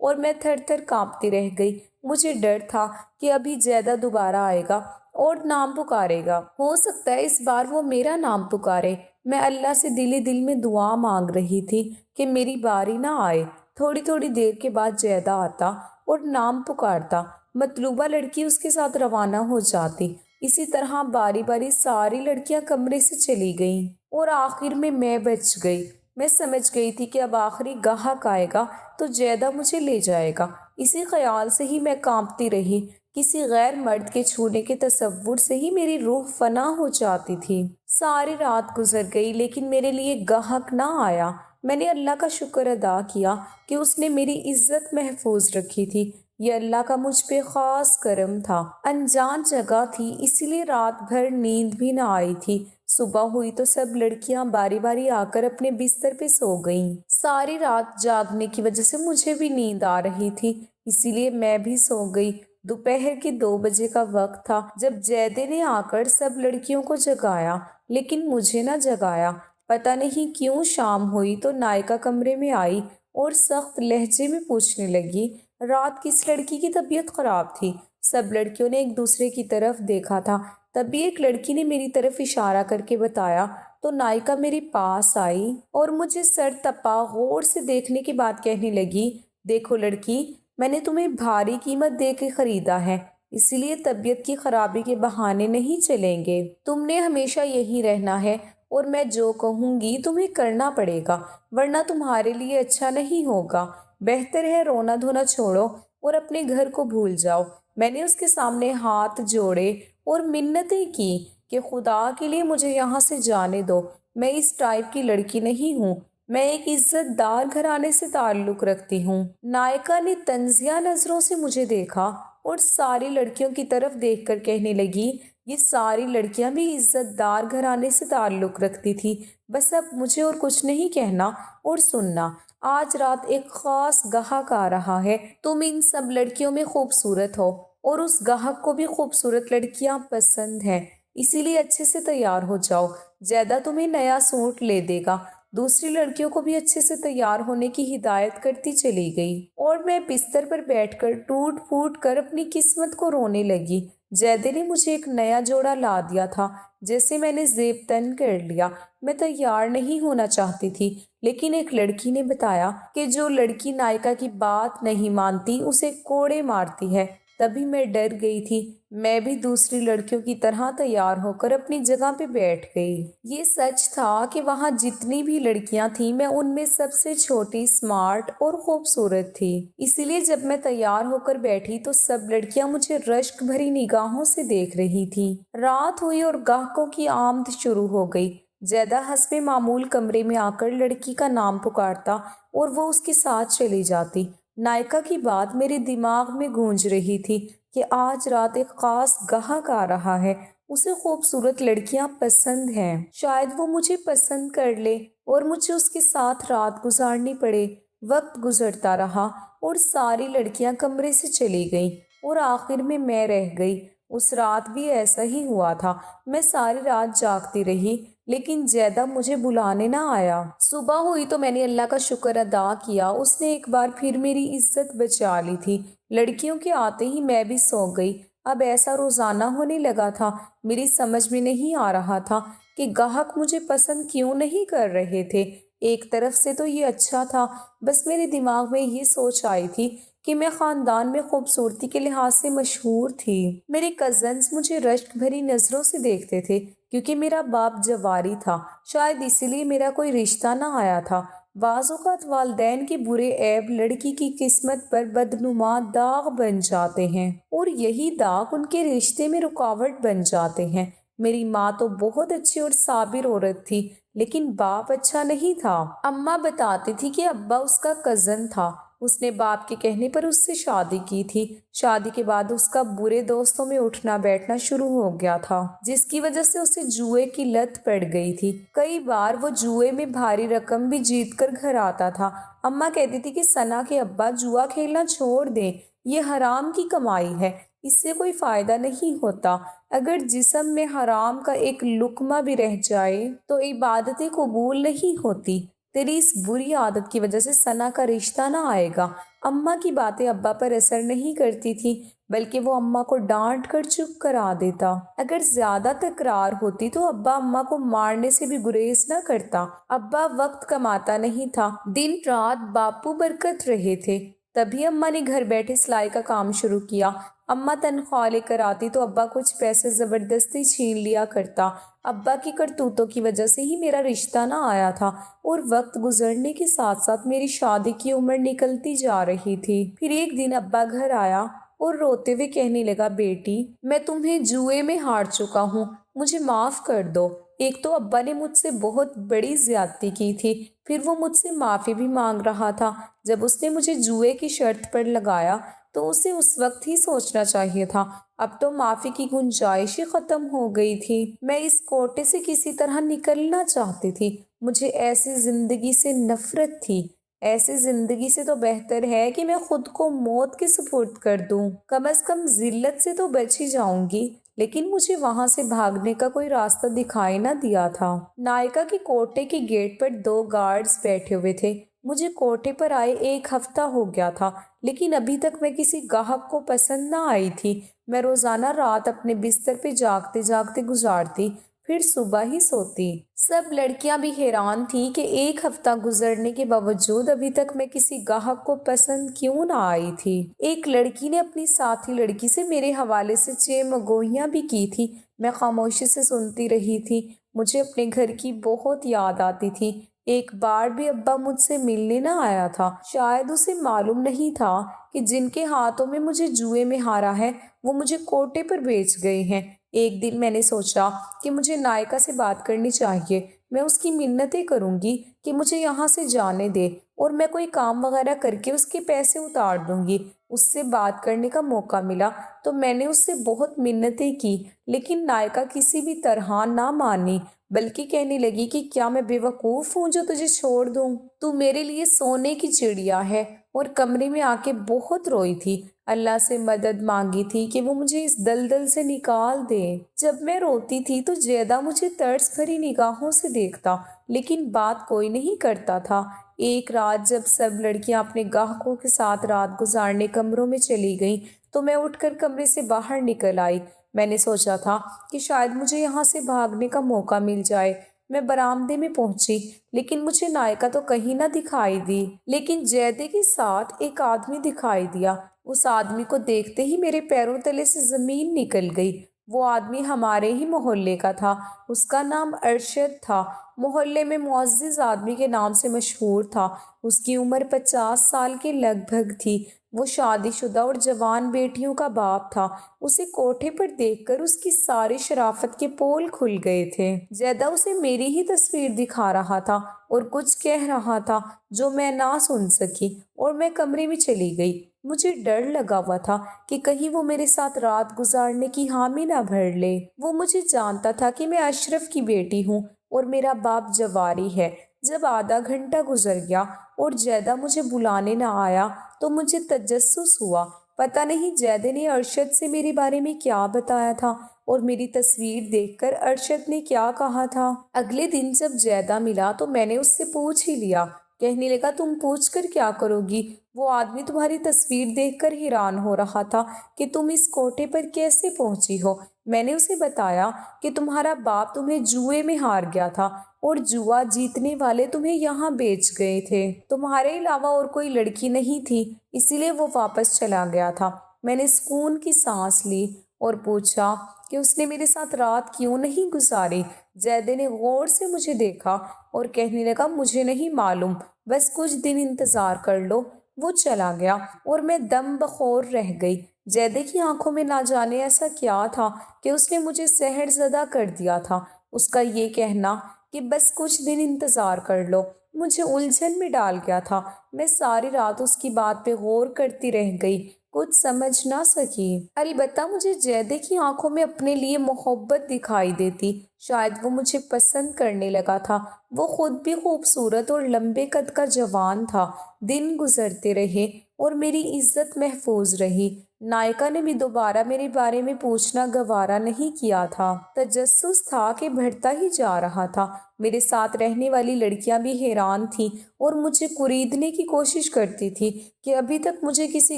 اور میں تھر تھر کانپتی رہ گئی۔ مجھے ڈر تھا کہ ابھی زیادہ دوبارہ آئے گا اور نام پکارے گا، ہو سکتا ہے اس بار وہ میرا نام پکارے۔ میں اللہ سے دل میں دعا مانگ رہی تھی کہ میری باری نہ آئے۔ تھوڑی تھوڑی دیر کے بعد زیادہ آتا اور نام پکارتا، مطلوبہ لڑکی اس کے ساتھ روانہ ہو جاتی۔ اسی طرح باری باری ساری لڑکیاں کمرے سے چلی گئیں اور آخر میں بچ گئی۔ میں سمجھ گئی تھی کہ اب آخری گاہک آئے گا تو زیادہ مجھے لے جائے گا۔ اسی خیال سے ہی میں کانپتی رہی۔ کسی غیر مرد کے چھونے کے تصور سے ہی میری روح فنا ہو جاتی تھی۔ ساری رات گزر گئی لیکن میرے لیے گاہک نہ آیا۔ میں نے اللہ کا شکر ادا کیا کہ اس نے میری عزت محفوظ رکھی تھی۔ یہ اللہ کا مجھ پہ خاص کرم تھا۔ انجان جگہ تھی، اسی لیے رات بھر نیند بھی نہ آئی تھی۔ صبح ہوئی تو سب لڑکیاں باری باری آ کر اپنے بستر پہ سو گئیں۔ ساری رات جاگنے کی وجہ سے مجھے بھی نیند آ رہی تھی، اسی لیے میں بھی سو گئی۔ دوپہر کے 2 بجے کا وقت تھا جب زیدے نے آ کر سب لڑکیوں کو جگایا، لیکن مجھے نہ جگایا۔ پتہ نہیں کیوں شام ہوئی تو نائکا کمرے میں آئی اور سخت لہجے میں پوچھنے لگی، رات کس لڑکی کی طبیعت خراب تھی؟ سب لڑکیوں نے ایک دوسرے کی طرف دیکھا تھا، تبھی ایک لڑکی نے میری طرف اشارہ کر کے بتایا تو نائکا میرے پاس آئی اور مجھے سر تپا غور سے دیکھنے کے بعد کہنے لگی، دیکھو لڑکی، میں نے تمہیں بھاری قیمت دے کے خریدا ہے، اسی لیے طبیعت کی خرابی کے بہانے نہیں چلیں گے۔ تم نے ہمیشہ یہی رہنا ہے اور میں جو کہوں گی تمہیں کرنا پڑے گا، ورنہ تمہارے لیے اچھا نہیں ہوگا۔ بہتر ہے رونا دھونا چھوڑو اور اپنے گھر کو بھول جاؤ۔ میں نے اس کے سامنے ہاتھ جوڑے اور منتیں کی کہ خدا کے لیے مجھے یہاں سے جانے دو، میں اس ٹائپ کی لڑکی نہیں ہوں، میں ایک عزت دار گھرانے سے تعلق رکھتی ہوں۔ نائکا نے طنزیہ نظروں سے مجھے دیکھا اور ساری لڑکیوں کی طرف دیکھ کر کہنے لگی، یہ ساری لڑکیاں بھی عزت دار گھرانے سے تعلق رکھتی تھی، بس اب مجھے اور کچھ نہیں کہنا اور سننا۔ آج رات ایک خاص گاہک آ رہا ہے، تم ان سب لڑکیوں میں خوبصورت ہو اور اس گاہک کو بھی خوبصورت لڑکیاں پسند ہیں، اسی لیے اچھے سے تیار ہو جاؤ۔ زیادہ تمہیں نیا سوٹ لے دے گا۔ دوسری لڑکیوں کو بھی اچھے سے تیار ہونے کی ہدایت کرتی چلی گئی اور میں بستر پر بیٹھ کر ٹوٹ پھوٹ کر اپنی قسمت کو رونے لگی۔ زیدے نے مجھے ایک نیا جوڑا لا دیا تھا جیسے میں نے زیب تن کر لیا۔ میں تیار نہیں ہونا چاہتی تھی، لیکن ایک لڑکی نے بتایا کہ جو لڑکی نائکا کی بات نہیں مانتی اسے کوڑے مارتی ہے۔ تبھی میں ڈر گئی تھی۔ میں بھی دوسری لڑکیوں کی طرح تیار ہو کر اپنی جگہ پہ بیٹھ گئی۔ یہ سچ تھا کہ وہاں جتنی بھی لڑکیاں تھیں میں ان میں سب سے چھوٹی، اسمارٹ اور خوبصورت تھی۔ اسی لیے جب میں تیار ہو کر بیٹھی تو سب لڑکیاں مجھے رشک بھری نگاہوں سے دیکھ رہی تھیں۔ رات ہوئی اور گاہکوں کی آمد شروع ہو گئی۔ زیادہ حسب معمول کمرے میں آ کر لڑکی کا نام پکارتا اور وہ اس کے ساتھ چلی جاتی۔ نائکا کی بات میرے دماغ میں گونج رہی تھی کہ آج رات ایک خاص گاہک آ رہا ہے، اسے خوبصورت لڑکیاں پسند ہیں، شاید وہ مجھے پسند کر لے اور مجھے اس کے ساتھ رات گزارنی پڑے۔ وقت گزرتا رہا اور ساری لڑکیاں کمرے سے چلی گئیں اور آخر میں رہ گئی۔ اس رات بھی ایسا ہی ہوا تھا، میں ساری رات جاگتی رہی لیکن زیادہ مجھے بلانے نہ آیا۔ صبح ہوئی تو میں نے اللہ کا شکر ادا کیا، اس نے ایک بار پھر میری عزت بچا لی تھی۔ لڑکیوں کے آتے ہی میں بھی سو گئی۔ اب ایسا روزانہ ہونے لگا تھا۔ میری سمجھ میں نہیں آ رہا تھا کہ گاہک مجھے پسند کیوں نہیں کر رہے تھے۔ ایک طرف سے تو یہ اچھا تھا، بس میرے دماغ میں یہ سوچ آئی تھی کہ میں خاندان میں خوبصورتی کے لحاظ سے مشہور تھی۔ میرے کزنز مجھے رشک بھری نظروں سے دیکھتے تھے کیونکہ میرا باپ جواری تھا، شاید اسی لیے میرا کوئی رشتہ نہ آیا تھا۔ بعض اوقات والدین کے برے عیب لڑکی کی قسمت پر بدنما داغ بن جاتے ہیں اور یہی داغ ان کے رشتے میں رکاوٹ بن جاتے ہیں۔ میری ماں تو بہت اچھی اور صابر عورت تھی لیکن باپ اچھا نہیں تھا۔ اماں بتاتی تھی کہ ابا اس کا کزن تھا، اس نے باپ کے کہنے پر اس سے شادی کی تھی۔ شادی کے بعد اس کا برے دوستوں میں اٹھنا بیٹھنا شروع ہو گیا تھا جس کی وجہ سے اسے جوئے کی لت پڑ گئی تھی۔ کئی بار وہ جوئے میں بھاری رقم بھی جیت کر گھر آتا تھا۔ اماں کہتی تھی کہ ثنا کے ابا جوا کھیلنا چھوڑ دیں، یہ حرام کی کمائی ہے، اس سے کوئی فائدہ نہیں ہوتا۔ اگر جسم میں حرام کا ایک لقمہ بھی رہ جائے تو عبادتیں قبول نہیں ہوتی۔ تیری اس بری عادت کی وجہ سے ثنا کا رشتہ نہ آئے گا۔ اماں کی باتیں ابا پر اثر نہیں کرتی تھی، بلکہ وہ اماں کو ڈانٹ کر چپ کرا دیتا۔ اگر زیادہ تکرار ہوتی تو ابا اماں کو مارنے سے بھی گریز نہ کرتا۔ ابا وقت کماتا نہیں تھا، دن رات باپو برکت رہے تھے۔ تبھی اماں نے گھر بیٹھے سلائی کا کام شروع کیا۔ اماں تنخواہ لے کر آتی تو ابا کچھ پیسے زبردستی چھین لیا کرتا۔ ابا کی کرتوتوں کی وجہ سے ہی میرا رشتہ نہ آیا تھا، اور وقت گزرنے کے ساتھ ساتھ میری شادی کی عمر نکلتی جا رہی تھی۔ پھر ایک دن ابا گھر آیا اور روتے ہوئے کہنے لگا، بیٹی میں تمہیں جوئے میں ہار چکا ہوں، مجھے معاف کر دو۔ ایک تو ابا نے مجھ سے بہت بڑی زیادتی کی تھی، پھر وہ مجھ سے معافی بھی مانگ رہا تھا۔ جب اس نے مجھے جوئے کی شرط پر لگایا تو اسے اس وقت ہی سوچنا چاہیے تھا۔ اب تو معافی کی گنجائش ہی ختم ہو گئی تھی۔ میں اس کوٹے سے کسی طرح نکلنا چاہتی تھی۔ مجھے ایسی زندگی سے نفرت تھی۔ ایسی زندگی سے تو بہتر ہے کہ میں خود کو موت کے سپرد کر دوں۔ کم از کم ذلت سے تو بچ ہی جاؤں گی۔ لیکن مجھے وہاں سے بھاگنے کا کوئی راستہ دکھائی نہ دیا تھا۔ نائکا کے کوٹے کے گیٹ پر 2 گارڈز بیٹھے ہوئے تھے۔ مجھے کوٹے پر آئے 1 ہفتہ ہو گیا تھا، لیکن ابھی تک میں کسی گاہک کو پسند نہ آئی تھی۔ میں روزانہ رات اپنے بستر پہ جاگتے جاگتے گزارتی، پھر صبح ہی سوتی۔ سب لڑکیاں بھی حیران تھیں کہ 1 ہفتہ گزرنے کے باوجود ابھی تک میں کسی گاہک کو پسند کیوں نہ آئی تھی۔ ایک لڑکی نے اپنی ساتھی لڑکی سے میرے حوالے سے چیمگوئیاں بھی کی تھی۔ میں خاموشی سے سنتی رہی تھی۔ مجھے اپنے گھر کی بہت یاد آتی تھی۔ ایک بار بھی ابا مجھ سے ملنے نہ آیا تھا۔ شاید اسے معلوم نہیں تھا کہ جن کے ہاتھوں میں مجھے جوئے میں ہارا ہے وہ مجھے کوٹے پر بیچ گئے ہیں۔ ایک دن میں نے سوچا کہ مجھے نائکا سے بات کرنی چاہیے۔ میں اس کی منتیں کروں گی کہ مجھے یہاں سے جانے دے، اور میں کوئی کام وغیرہ کر کے اس کے پیسے اتار دوں گی۔ اس سے بات کرنے کا موقع ملا تو میں نے اس سے بہت منتیں کی، لیکن نائکا کسی بھی طرح نہ مانی، بلکہ کہنے لگی کہ کیا میں بے وقوف ہوں جو تجھے چھوڑ دوں؟ تو میرے لیے سونے کی چڑیا ہے، اور کمرے میں آ کے بہت روئی تھی۔ اللہ سے مدد مانگی تھی کہ وہ مجھے اس دلدل سے نکال دے۔ جب میں روتی تھی تو جیدہ مجھے ترس بھری نگاہوں سے دیکھتا، لیکن بات کوئی نہیں کرتا تھا۔ ایک رات جب سب لڑکیاں اپنے گاہکوں کے ساتھ رات گزارنے کمروں میں چلی گئیں تو میں اٹھ کر کمرے سے باہر نکل آئی۔ میں نے سوچا تھا کہ شاید مجھے یہاں سے بھاگنے کا موقع مل جائے۔ میں برآمدے میں پہنچی، لیکن مجھے نائکا تو کہیں نہ دکھائی دی، لیکن جیدے کے ساتھ ایک آدمی دکھائی دیا۔ اس آدمی کو دیکھتے ہی میرے پیروں تلے سے زمین نکل گئی۔ وہ آدمی ہمارے ہی محلے کا تھا۔ اس کا نام ارشد تھا۔ محلے میں معزز آدمی کے نام سے مشہور تھا۔ اس کی عمر 50 سال کے لگ بھگ تھی۔ وہ شادی شدہ اور جوان بیٹیوں کا باپ تھا۔ اسے کوٹھے پر دیکھ کر اس کی ساری شرافت کے پول کھل گئے تھے۔ زیدہ اسے میری ہی تصویر دکھا رہا تھا اور کچھ کہہ رہا تھا جو میں نہ سن سکی، اور میں کمرے میں چلی گئی۔ مجھے ڈر لگا ہوا تھا کہ کہیں وہ میرے ساتھ رات گزارنے کی حامی نہ بھر لے۔ وہ مجھے جانتا تھا کہ میں اشرف کی بیٹی ہوں اور میرا باپ جواری ہے۔ جب آدھا گھنٹہ گزر گیا اور جیدہ مجھے بلانے نہ آیا تو مجھے تجسس ہوا۔ پتہ نہیں جیدہ نے ارشد سے میرے بارے میں کیا بتایا تھا، اور میری تصویر دیکھ کر ارشد نے کیا کہا تھا۔ اگلے دن جب جیدہ ملا تو میں نے اس سے پوچھ ہی لیا۔ کہنے لگا، تم پوچھ کر کیا کرو گی؟ وہ آدمی تمہاری تصویر دیکھ کر حیران ہو رہا تھا کہ تم اس کوٹے پر کیسے پہنچی ہو۔ میں نے اسے بتایا کہ تمہارا باپ تمہیں جوئے میں ہار گیا تھا اور جوا جیتنے والے تمہیں یہاں بیچ گئے تھے۔ تمہارے علاوہ اور کوئی لڑکی نہیں تھی، اسی لیے وہ واپس چلا گیا تھا۔ میں نے سکون کی سانس لی اور پوچھا کہ اس نے میرے ساتھ رات کیوں نہیں گزاری۔ زیدہ نے غور سے مجھے دیکھا اور کہنے لگا، مجھے نہیں معلوم، بس کچھ دن انتظار کر لو۔ وہ چلا گیا اور میں دم بخور رہ گئی۔ زیدہ کی آنکھوں میں نہ جانے ایسا کیا تھا کہ اس نے مجھے سحر زدہ کر دیا تھا۔ اس کا یہ کہنا کہ بس کچھ دن انتظار کر لو مجھے الجھن میں ڈال گیا تھا۔ میں ساری رات اس کی بات پہ غور کرتی رہ گئی، کچھ سمجھ نہ سکی۔ البتہ مجھے جیدہ کی آنکھوں میں اپنے لیے محبت دکھائی دیتی۔ شاید وہ مجھے پسند کرنے لگا تھا۔ وہ خود بھی خوبصورت اور لمبے قد کا جوان تھا۔ دن گزرتے رہے اور میری عزت محفوظ رہی۔ نائکا نے بھی دوبارہ میرے بارے میں پوچھنا گوارا نہیں کیا تھا۔ تجسس تھا کہ بڑھتا ہی جا رہا تھا۔ میرے ساتھ رہنے والی لڑکیاں بھی حیران تھیں اور مجھے خریدنے کی کوشش کرتی تھی کہ ابھی تک مجھے کسی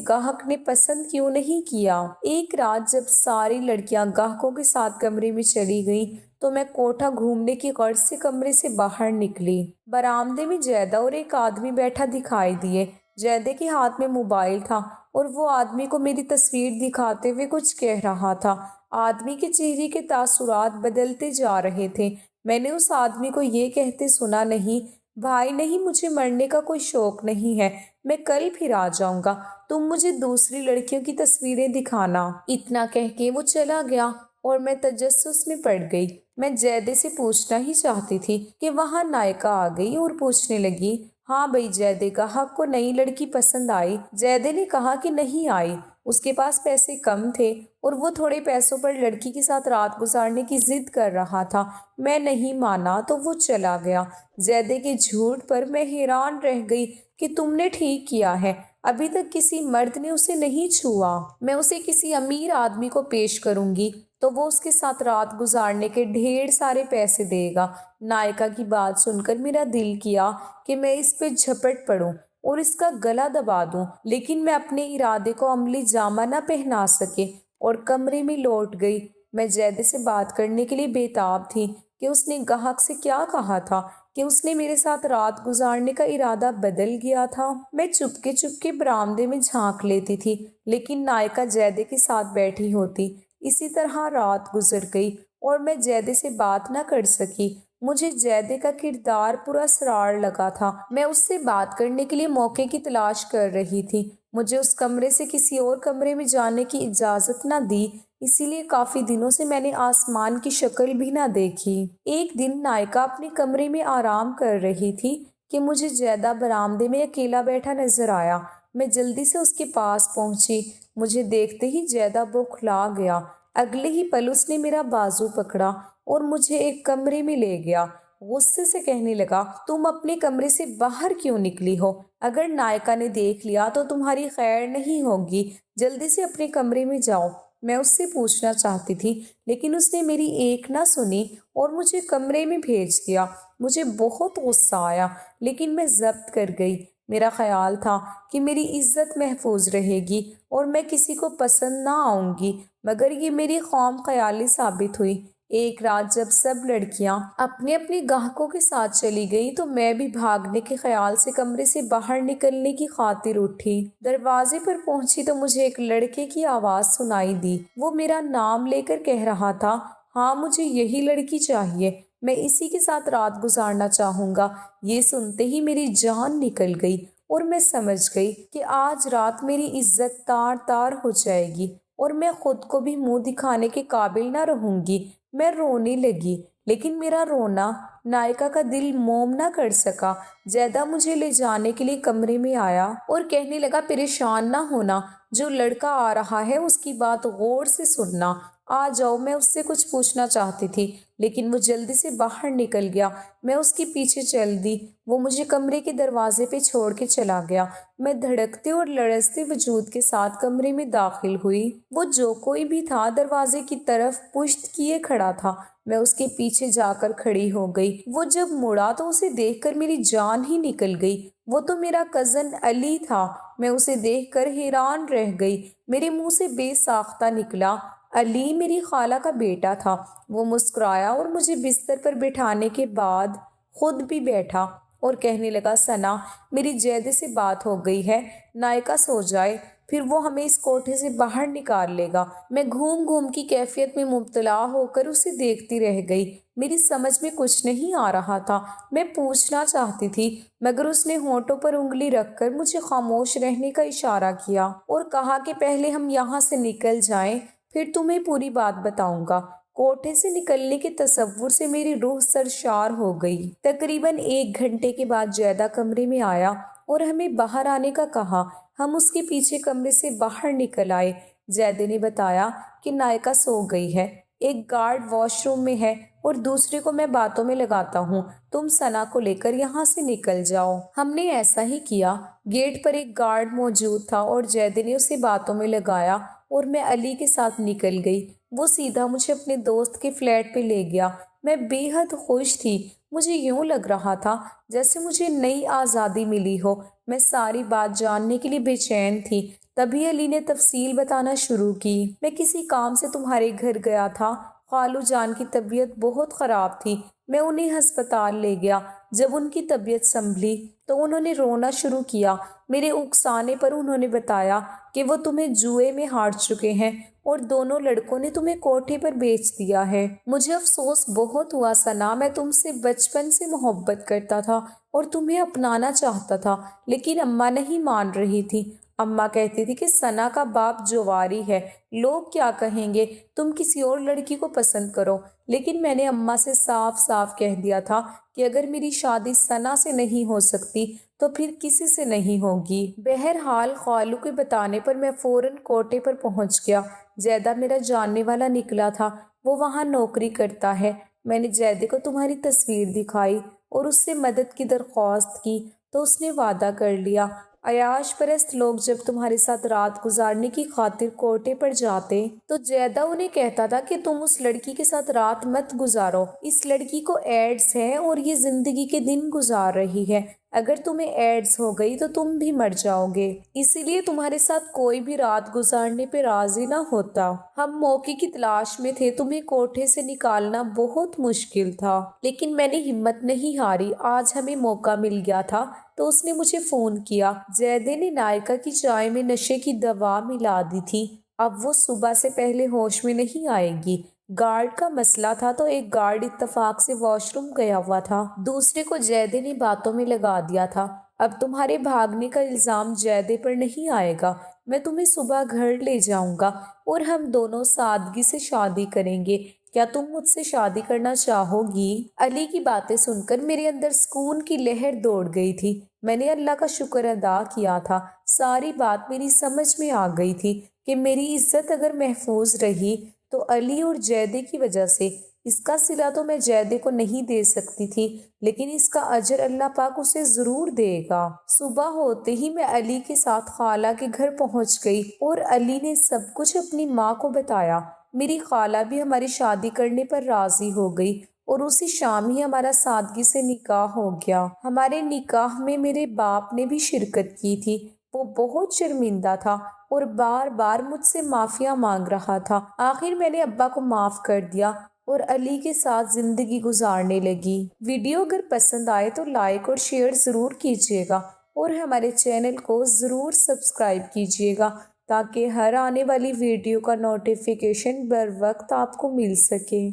گاہک نے پسند کیوں نہیں کیا۔ ایک رات جب ساری لڑکیاں گاہکوں کے ساتھ کمرے میں چلی گئیں تو میں کوٹھا گھومنے کی غرض سے کمرے سے باہر نکلی۔ برآمدے میں جیدہ اور ایک آدمی بیٹھا دکھائی دیے۔ جیدہ کے ہاتھ میں موبائل تھا اور وہ آدمی کو میری تصویر دکھاتے ہوئے کچھ کہہ رہا تھا۔ آدمی کے چہرے کے تاثرات بدلتے جا رہے تھے۔ میں نے اس آدمی کو یہ کہتے سنا، نہیں بھائی نہیں، مجھے مرنے کا کوئی شوق نہیں ہے، میں کل پھر آ جاؤں گا، تم مجھے دوسری لڑکیوں کی تصویریں دکھانا۔ اتنا کہہ کے وہ چلا گیا اور میں تجسس میں پڑ گئی۔ میں جیدے سے پوچھنا ہی چاہتی تھی کہ وہاں نائکا آ گئی اور پوچھنے لگی، ہاں بھئی جیدے، گاہک کو نئی لڑکی پسند آئی؟ جیدے نے کہا کہ نہیں آئی، اس کے پاس پیسے کم تھے اور وہ تھوڑے پیسوں پر لڑکی کے ساتھ رات گزارنے کی ضد کر رہا تھا۔ میں نہیں مانا تو وہ چلا گیا۔ جیدے کے جھوٹ پر میں حیران رہ گئی کہ تم نے ٹھیک کیا ہے، ابھی تک کسی مرد نے اسے نہیں چھوا۔ میں اسے کسی امیر آدمی کو پیش کروں گی تو وہ اس کے ساتھ رات گزارنے کے ڈھیر سارے پیسے دے گا۔ نائکا کی بات سن کر میرا دل کیا کہ میں اس پہ جھپٹ پڑوں اور اس کا گلا دبا دوں، لیکن میں اپنے ارادے کو عملی جامہ نہ پہنا سکے اور کمرے میں لوٹ گئی۔ میں جیدے سے بات کرنے کے لیے بےتاب تھی کہ اس نے گاہک سے کیا کہا تھا، کہ اس نے میرے ساتھ رات گزارنے کا ارادہ بدل گیا تھا۔ میں چپ کے برآمدے میں جھانک لیتی تھی، لیکن نائکا جیدے کے ساتھ بیٹھی ہوتی۔ اسی طرح رات گزر گئی اور میں جیدے سے بات نہ کر سکی۔ مجھے جیدے کا کردار پراسرار لگا تھا۔ میں اس سے بات کرنے کے لیے موقع کی تلاش کر رہی تھی۔ مجھے اس کمرے سے کسی اور کمرے میں جانے کی اجازت نہ دی، اسی لیے کافی دنوں سے میں نے آسمان کی شکل بھی نہ دیکھی۔ ایک دن نائکا اپنے کمرے میں آرام کر رہی تھی کہ مجھے جیدہ برآمدے میں اکیلا بیٹھا نظر آیا۔ میں جلدی سے اس کے پاس پہنچی۔ مجھے دیکھتے ہی جیدہ بوکھلا گیا۔ اگلے ہی پل اس نے میرا بازو پکڑا اور مجھے ایک کمرے میں لے گیا۔ غصے سے کہنے لگا، تم اپنے کمرے سے باہر کیوں نکلی ہو؟ اگر نائکا نے دیکھ لیا تو تمہاری خیر نہیں ہوگی، جلدی سے اپنے کمرے میں جاؤ۔ میں اس سے پوچھنا چاہتی تھی، لیکن اس نے میری ایک نہ سنی اور مجھے کمرے میں بھیج دیا۔ مجھے بہت غصہ آیا، لیکن میں ضبط کر گئی۔ میرا خیال تھا کہ میری عزت محفوظ رہے گی اور میں کسی کو پسند نہ آؤں گی، مگر یہ میری خام خیالی ثابت ہوئی۔ ایک رات جب سب لڑکیاں اپنے اپنے گاہکوں کے ساتھ چلی گئی تو میں بھی بھاگنے کے خیال سے کمرے سے باہر نکلنے کی خاطر اٹھی۔ دروازے پر پہنچی تو مجھے ایک لڑکے کی آواز سنائی دی۔ وہ میرا نام لے کر کہہ رہا تھا، ہاں مجھے یہی لڑکی چاہیے، میں اسی کے ساتھ رات گزارنا چاہوں گا۔ یہ سنتے ہی میری جان نکل گئی اور میں سمجھ گئی کہ آج رات میری عزت تار تار ہو جائے گی اور میں خود کو بھی منہ دکھانے کے قابل نہ رہوں گی۔ میں رونے لگی، لیکن میرا رونا نائکا کا دل موم نہ کر سکا۔ جیدہ مجھے لے جانے کے لیے کمرے میں آیا اور کہنے لگا، پریشان نہ ہونا، جو لڑکا آ رہا ہے اس کی بات غور سے سننا، آ جاؤ۔ میں اس سے کچھ پوچھنا چاہتی تھی، لیکن وہ جلدی سے باہر نکل گیا۔ میں اس کے پیچھے چل دی۔ وہ مجھے کمرے کے دروازے پہ چھوڑ کے چلا گیا۔ میں دھڑکتے اور لرزتے وجود کے ساتھ کمرے میں داخل ہوئی۔ وہ جو کوئی بھی تھا دروازے کی طرف پشت کیے کھڑا تھا۔ میں اس کے پیچھے جا کر کھڑی ہو گئی۔ وہ جب مڑا تو اسے دیکھ کر میری جان ہی نکل گئی۔ وہ تو میرا کزن علی تھا۔ میں اسے دیکھ کر حیران رہ گئی۔ میرے منہ سے بے ساختہ نکلا، علی میری خالہ کا بیٹا تھا۔ وہ مسکرایا اور مجھے بستر پر بٹھانے کے بعد خود بھی بیٹھا اور کہنے لگا، ثنا، میری جیدے سے بات ہو گئی ہے، نائکا سو جائے، پھر وہ ہمیں اس کوٹھے سے باہر نکال لے گا۔ میں گھوم گھوم کی کیفیت میں مبتلا ہو کر اسے دیکھتی رہ گئی۔ میری سمجھ میں کچھ نہیں آ رہا تھا۔ میں پوچھنا چاہتی تھی، مگر اس نے ہونٹوں پر انگلی رکھ کر مجھے خاموش رہنے کا اشارہ کیا اور کہا کہ پہلے ہم یہاں سے نکل جائیں، پھر تمہیں پوری بات بتاؤں گا۔ کوٹھے سے نکلنے کے تصور سے میری روح سرشار ہو گئی۔ تقریباً 1 گھنٹے کے بعد جیدہ کمرے میں آیا اور ہمیں باہر آنے کا کہا۔ ہم اس کے پیچھے کمرے سے باہر نکل آئے۔ جیدہ نے بتایا کہ نائکا سو گئی ہے، ایک گارڈ واش روم میں ہے اور دوسرے کو میں باتوں میں لگاتا ہوں۔ تم ثنا کو لے کر یہاں سے نکل جاؤ۔ ہم نے ایسا ہی کیا۔ گیٹ پر ایک گارڈ موجود تھا اور جیدے نے اسے باتوں میں لگایا اور میں علی کے ساتھ نکل گئی۔ وہ سیدھا مجھے اپنے دوست کے فلیٹ پہ لے گیا۔ میں بے حد خوش تھی۔ مجھے یوں لگ رہا تھا جیسے مجھے نئی آزادی ملی ہو۔ میں ساری بات جاننے کے لیے بے چین تھی۔ تبھی علی نے تفصیل بتانا شروع کی۔ میں کسی کام سے تمہارے گھر گیا تھا۔ خالو جان کی طبیعت بہت خراب تھی۔ میں انہیں ہسپتال لے گیا۔ جب ان کی طبیعت سنبھلی تو انہوں نے رونا شروع کیا۔ میرے اکسانے پر انہوں نے بتایا کہ وہ تمہیں جوئے میں ہار چکے ہیں اور دونوں لڑکوں نے تمہیں کوٹھے پر بیچ دیا ہے۔ مجھے افسوس بہت ہوا ثنا، میں تم سے بچپن سے محبت کرتا تھا اور تمہیں اپنانا چاہتا تھا، لیکن اماں نہیں مان رہی تھی۔ اماں کہتی تھی کہ ثنا کا باپ جواری ہے، لوگ کیا کہیں گے، تم کسی اور لڑکی کو پسند کرو۔ لیکن میں نے اماں سے صاف صاف کہہ دیا تھا کہ اگر میری شادی ثنا سے نہیں ہو سکتی تو پھر کسی سے نہیں ہوگی۔ بہرحال خالو کے بتانے پر میں فوراً کوٹے پر پہنچ گیا۔ جیدہ میرا جاننے والا نکلا تھا، وہ وہاں نوکری کرتا ہے۔ میں نے جیدے کو تمہاری تصویر دکھائی اور اس سے مدد کی درخواست کی تو اس نے وعدہ کر لیا۔ عیاش پرست لوگ جب تمہارے ساتھ رات گزارنے کی خاطر کوٹے پر جاتے تو جیدہ انہیں کہتا تھا کہ تم اس لڑکی کے ساتھ رات مت گزارو، اس لڑکی کو ایڈز ہے اور یہ زندگی کے دن گزار رہی ہے، اگر تمہیں ایڈز ہو گئی تو تم بھی مر جاؤ گے، اسی لیے تمہارے ساتھ کوئی بھی رات گزارنے پہ راضی نہ ہوتا۔ ہم موقع کی تلاش میں تھے، تمہیں کوٹھے سے نکالنا بہت مشکل تھا، لیکن میں نے ہمت نہیں ہاری۔ آج ہمیں موقع مل گیا تھا تو اس نے مجھے فون کیا۔ جیدے نے نائکا کی چائے میں نشے کی دوا ملا دی تھی، اب وہ صبح سے پہلے ہوش میں نہیں آئے گی۔ گارڈ کا مسئلہ تھا تو ایک گارڈ اتفاق سے واش روم گیا ہوا تھا، دوسرے کو جیدے نے باتوں میں لگا دیا تھا۔ اب تمہارے بھاگنے کا الزام جیدے پر نہیں آئے گا، میں تمہیں صبح گھر لے جاؤں گا اور ہم دونوں سادگی سے شادی کریں گے۔ کیا تم مجھ سے شادی کرنا چاہو گی؟ علی کی باتیں سن کر میرے اندر سکون کی لہر دوڑ گئی تھی۔ میں نے اللہ کا شکر ادا کیا تھا، ساری بات میری سمجھ میں آ گئی تھی کہ میری عزت اگر محفوظ رہی تو علی اور جیدے کی وجہ سے۔ اس کا صلہ تو میں جیدے کو نہیں دے سکتی تھی، لیکن اس کا اجر اللہ پاک اسے ضرور دے گا۔ صبح ہوتے ہی میں علی کے ساتھ خالہ کے گھر پہنچ گئی اور علی نے سب کچھ اپنی ماں کو بتایا۔ میری خالہ بھی ہماری شادی کرنے پر راضی ہو گئی اور اسی شام ہی ہمارا سادگی سے نکاح ہو گیا۔ ہمارے نکاح میں میرے باپ نے بھی شرکت کی تھی۔ وہ بہت شرمندہ تھا اور بار بار مجھ سے معافیاں مانگ رہا تھا۔ آخر میں نے ابا کو معاف کر دیا اور علی کے ساتھ زندگی گزارنے لگی۔ ویڈیو اگر پسند آئے تو لائک اور شیئر ضرور کیجیے گا اور ہمارے چینل کو ضرور سبسکرائب کیجیے گا تاکہ ہر آنے والی ویڈیو کا نوٹیفیکیشن بر وقت آپ کو مل سکے۔